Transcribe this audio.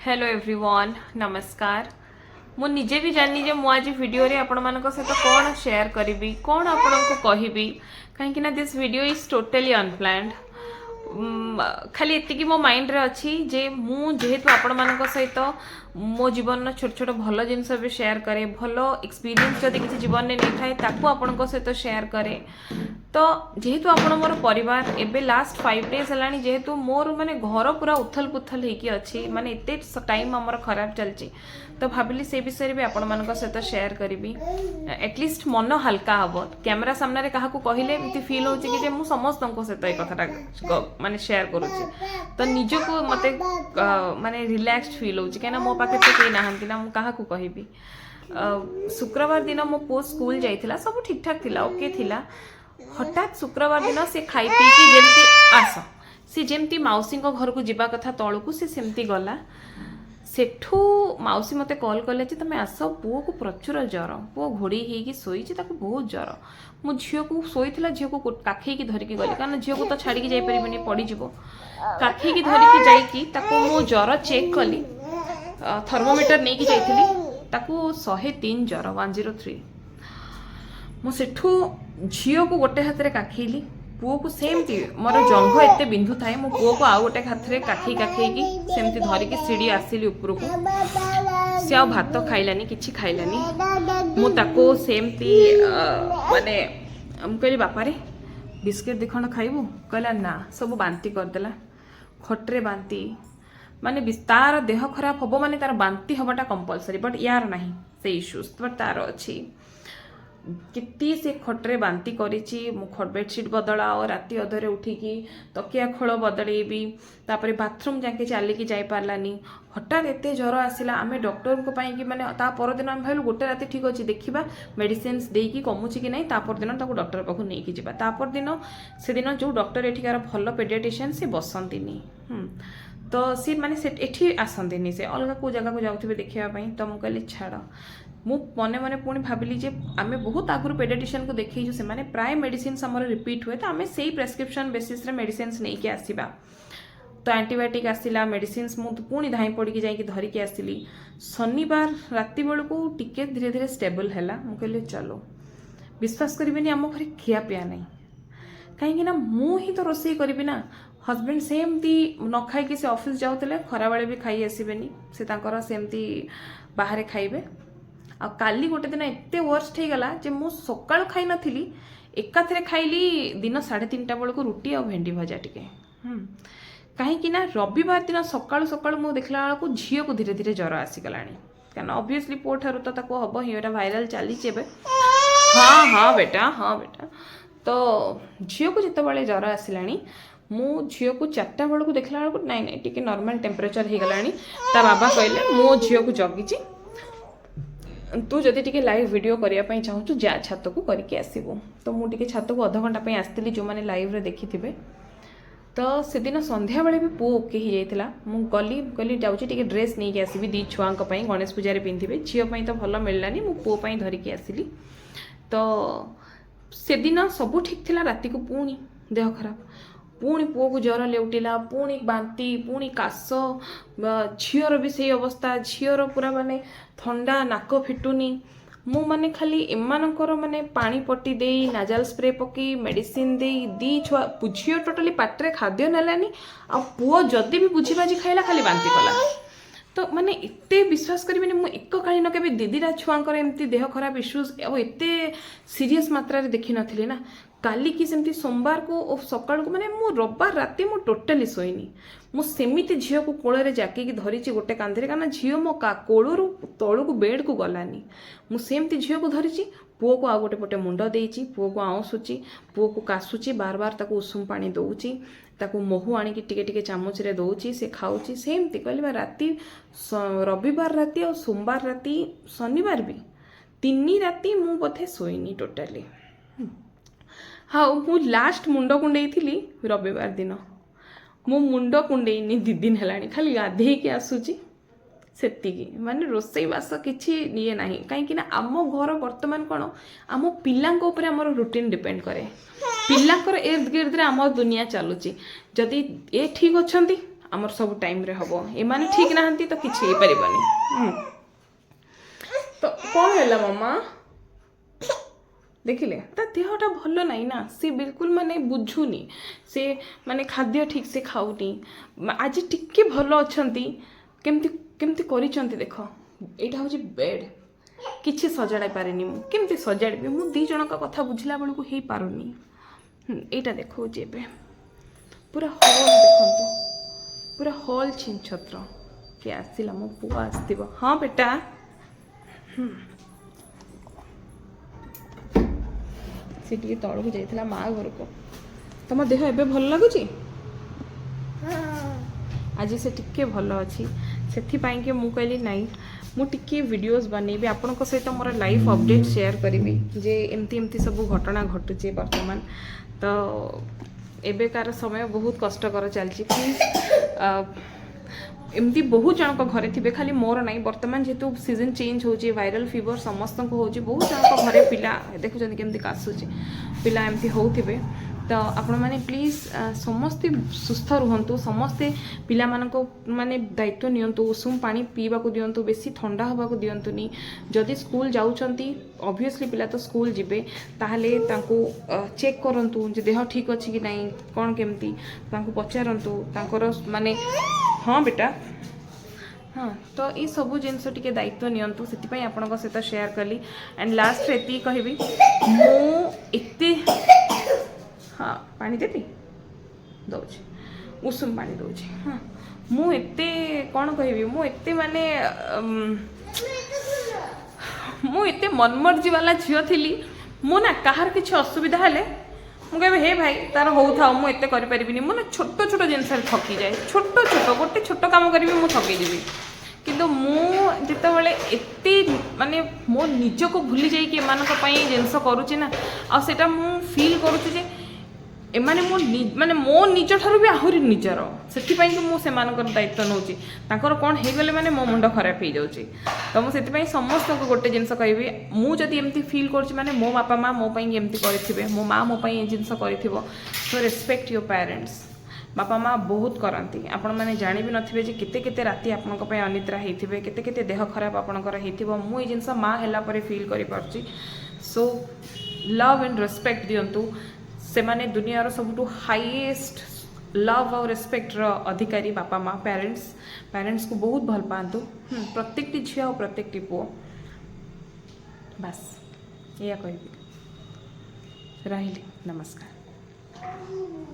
Hello everyone नमस्कार। मु निजे भी जानी जे मु आज वीडियो रे आपण मानक सहित कौन शेयर करी कौन आपण को कहबी कहीं this video is totally unplanned. खाली एतिकी मो माइंड रे अच्छी जे मु जेहेतु आपण मानक सहित मो जीवन छोट छोट भल जिनस भी शेयर करे भल एक्सपीरियंस जदि किसी जीवन में नहीं थाए ताकू आपण सहित शेयर करे। तो जेहेतु आपण मोर परिवार एबे लास्ट 5 डेज है जेहेतु मोर माने घर पूरा उथल पुथल होगी अच्छी माने एते टाइम आमर खराब चलची तो भाविली से विषय भी आपण मानक सहित शेयर करी एटलिस्ट मन हल्का हम कैमेरा सामने क्या कहले एमती फिल हो कि मु समस्त सहित ये कथा माने शेयर करुच्ची तो निजको मते माने रिलैक्स्ड फील हो कहीं मो पाखे तो कहीं नहांती ना क्या कहबी। शुक्रवार दिन मो पो स्कूल जाइथिला सब ठीक ठाक थिला ओके थिला। हठात शुक्रवार दिन से खाई पीकी जेमती आस सी जेमती माउसी घर को जीवा कथा तौक सी सेमती गला सेठू माउसी मते कॉल कले जे तमे आस पुओ को प्रचुर ज्वर पुओ घोड़ी होगी शोई बहुत ज्वर मो झील को शोईला झील को काखेकी धरिकी गली कारण झील को तो छाड़ी जापरि पड़ज काखेकी धरिकी जाइकी मो ज्वर चेक कली थर्मोमीटर नहीं कि जाइली 103 ज्वर 103 मु सेठू झील को गोटे हाथ में काखेली पुओ को सेमती मोर जंघ एते बिंधु थाए मो पुओ को आउ गोटे हाथ में काखई काखई सेमती धरिकी सीढ़ी आसिली उपरको से आ भात खाइलानी किछि खाइलानी मु ताको सेमती माने हम कहली बापा रे बिस्किट दिखण खाइबू कहला ना सब बांती करदेला खटरे बांती माने तार देह खराब हम माने तार बांती हवाटा कंपलसरी बट यार नहीं से इश्यूज बट तार अच्छी किती से खटरे बांती करिछि मु बेडशीट बदलाओ राति अधरे उठिकी तकिया खोल बदलेबी तापर बाथरूम जाके चलिकी जाई पारलानी हठात एते ज्वर आसिला आमे डॉक्टर को पाई कि माने ता पर दिन हम भाइलु गोटे राति ठीक अछि देखिबा मेडिसिन्स देकी कमुछि कि नहीं तापर दिन ताको डॉक्टर पाखु नहीं कि जिबा तापर दिन से दिन जो डॉक्टर एठिकार भल पेडियाट्रिशियन से बसंतीनी तो सी माने से एठी आसंतीनी से अलग को जगह को जाउथिबे देखिबा पई तो मु कहली छाड़ मु मने मने पुणी भाविली जे आमे बहुत आगुरी पेडियाट्रिशियन को देखी से माने प्राय मेडिसिन हमर रिपीट हुए तो आमे सेही प्रेस्क्रिप्शन बेसिस रे मेडिसिन्स नहीं कि आसीबा तो एंटीबायोटिक आसिला मेडिसिन्स मु पुणी धाई पड़ी जाई कि धरिकी आसिली शनिवार राति बेल को टिके धीरे धीरे स्टेबल हैला मु कहले चलो विश्वास करिबेनी आम घरे खिया पिया नहीं कहीं मु ही तो रोसई करी ना हजबैंड सेमती न खाई से ऑफिस जाऊले खरा बेले भी खाई आसबेनी से तांकर सेमती बाहर खाइबे आ काली गोटे दिन एते वर्स्ट हो गला जे मु सकाळ खाई नथिली एकाथरे खाइली दिन 3:30 बेल को रुटी आ भेंडी भजा टिके कहीं रविवार दिन सकाळु सकाळु मु देखला बेलू झील को धीरे धीरे ज्वर आसीगलानी कारण ऑब्वियसली पो ठारू तो ताको हबो हिटा वायरल चली एबे हाँ बेटा तो झील को जिते ज्वर आसिलानी मु झील को 4टा बेलू देखला बेलू नाई टिके नॉर्मल टेम्परेचर हो गलानी ता बाबा कहले मो झील को जगिची तू जदि टिके लाइव वीडियो करने चाहूँ जा छात को करके आसबू तो मुझे छात को अध घंटा आसती जो मैंने लाइव रे देखी थे तो से दिन संध्या बेले भी पुओ ओके हो जाता मुझे गली गली जाऊँगी टे ड्रेस नहीं आसबि दी छुआ गणेश पूजा पिंधे झील तो भल मिललानी मु पुओ धरिकी आसली तो से दिन सब ठीक थिला राति को पुणी देह खराब पुणी पुओ को ज्वर लेउटिला पुणी बांती पुणी काश झीर भी सही अवस्था झीर पूरा माने ठंडा नाक फिटुनी मु माने खाली एमानकर माने पानी पट्टी दे नाजाल स्प्रे पकी मेडिसिन दे दी छुआ झील टोटाली पाट्रे खाद्य नेलानी आ पुओ जदि भी बुझी बाजी खाइला खाली बांती कला तो माने एते विश्वास करिबेनी मु एक कालीन केबे दीदीरा छुआंकर एमती देह खराब इश्यूज और एते सीरियस मात्रा रे देखि नथिले ना काली की सेमती सोमवार को सकाळ को माने मु रविवार राति मु टोटली सोईनी मु सेमिति झील को कोଳରେ जाकी धरिची गोटे कांधरे कारण झील मो कोळरू तळू को बेड को गलानी मु सेमती झील को धरिची पुओ को आ गोटे पटे मुंड देइची पुओ को आउसुची पुओ को कासुची बार बार ताको उषुम पानी दउची ताको महू आनी टिके टिके चामच रे दउची से खाउची सेमती कहली राति रविवार राति और सोमवार राति शनिवार भी 3 राति मु बोधे सोईनी टोटली हाँ मु लास्ट मुंड कुंडई थी रविवार दिन मो मुंड कुंडईनी 2 दिन है खाली गाधे के आसूची सेतिकी माने रोसई बास किछि निये नाही कहीं आम घर वर्तमान कौन आम पिलांको ऊपर आमर रूटीन डिपेंड करे पिलांकर इर्द गिर्द रे आम दुनिया चलुची जदि ए ठीक अच्छा आमर सब टाइम रे हबो एमाने ठीक नाहंती तो किछि हे परिबनी तो कौन हैला मम्मा देखिले ता देहटा भल नहीं ना सी बिल्कुल माने बुझुनी से माने खाद्य ठीक से खाउनी आज टिके भल अछंती केमती केमती करिसंती देखो एटा होची बेड किछि सजाड़ाई पारेनी मु केमती सजाड़बी मु दी जण का कथा बुझिला बेलू हेई पारुनी एटा देखो जेबे पूरा हॉल देखंतु पूरा हॉल छिन छत्र के आसिला मो पुआ आस्तिबो हां बेटा से टिके तळକୁ जाइथिला मा घर को तम देह एबे भल लागुची आज से टिके भल अछि सेथि पई के मु कहली नाही मु टिके वीडियोस बनेबी आपन को सहित मोर लाइफ अपडेट शेयर करिवि जे एमती एमती सब घटना घटुचे वर्तमान तो एबेकार समय बहुत कष्टकर चलची प्लीज एमती बहुत जन घरे थे खाली मोर ना बर्तमान जेहेतु सीजन चेंज होची वायरल फीवर समस्त को होची बहुत जन घरे पिला देखुं केमती काशुची पिला एमती होथिबे तो आपण माने प्लीज समस्ते सुस्थ रुहंतु समस्ते पिला मानको माने दायित्व नियंतु उषुम पानी पीवा को दियंतु बेसी ठंडा हवा को दियंतुनी जदि स्कूल जाउछंती ऑब्वियसली पिला तो स्कूल जिबे ताहले तांको चेक करंतु जे देह ठीक अछि कि नाही कोन केमती तांको पचारंतु तांकर माने हाँ बेटा हाँ तो ये सब जिनस टिके दायित्व नियंतु से आपण सहित शेयर कली एंड लास्ट एति कहबी मु एते हाँ पानी देती दौची उषुम पानी दौची हाँ मु एते कौन कहबी मु एते माने मु एते मनमर्जी वाला झियो थिली मु ना कहार किछि असुविधा हेले मु कहबे हे भाई तार हो था मु एते करि परिबिनी मु ना छोट छोट जिनस थकी जाए छोट छोट गोटे छोट काम करी मु थकी जीवी किंतु मु जितेबाला एते माने मो निज को भूली जाई कि एमानक पई जिनस करूची ना आ सेटा मु फील करूची जे एमाने मो माने मो निज ठारू भी आहुरी निजर से मु सेमानकर दायित्व नौची तांकर कौन हो गले माने मो मुंड खराब हो जाउची तो मु सेति समस्त को गोटे जिनस कहबी मु जदी एमती फील करची माने मो बापा माँ मो पई एमती करथिबे मो माँ मो पई जिनस करथिबो सो रेस्पेक्ट योर पेरेंट्स बापा माँ बहुत करती आपण मैंने जानी भी नथिबे जे केते केते राति आपनक पई अनिद्रा हेथिबे केते केते देह खराब आपनकर हेथिबो मु ए जिनस माँ हैला परे फील करि परची सो लव एंड रेस्पेक्ट दियंतु से माने दुनियार सबुठु हाईएस्ट लव और रेस्पेक्ट रो अधिकारी बापा माँ पेरेंट्स को बहुत भल पातु प्रत्येक झील और प्रत्येक पुओ बस या कहबी रही नमस्कार।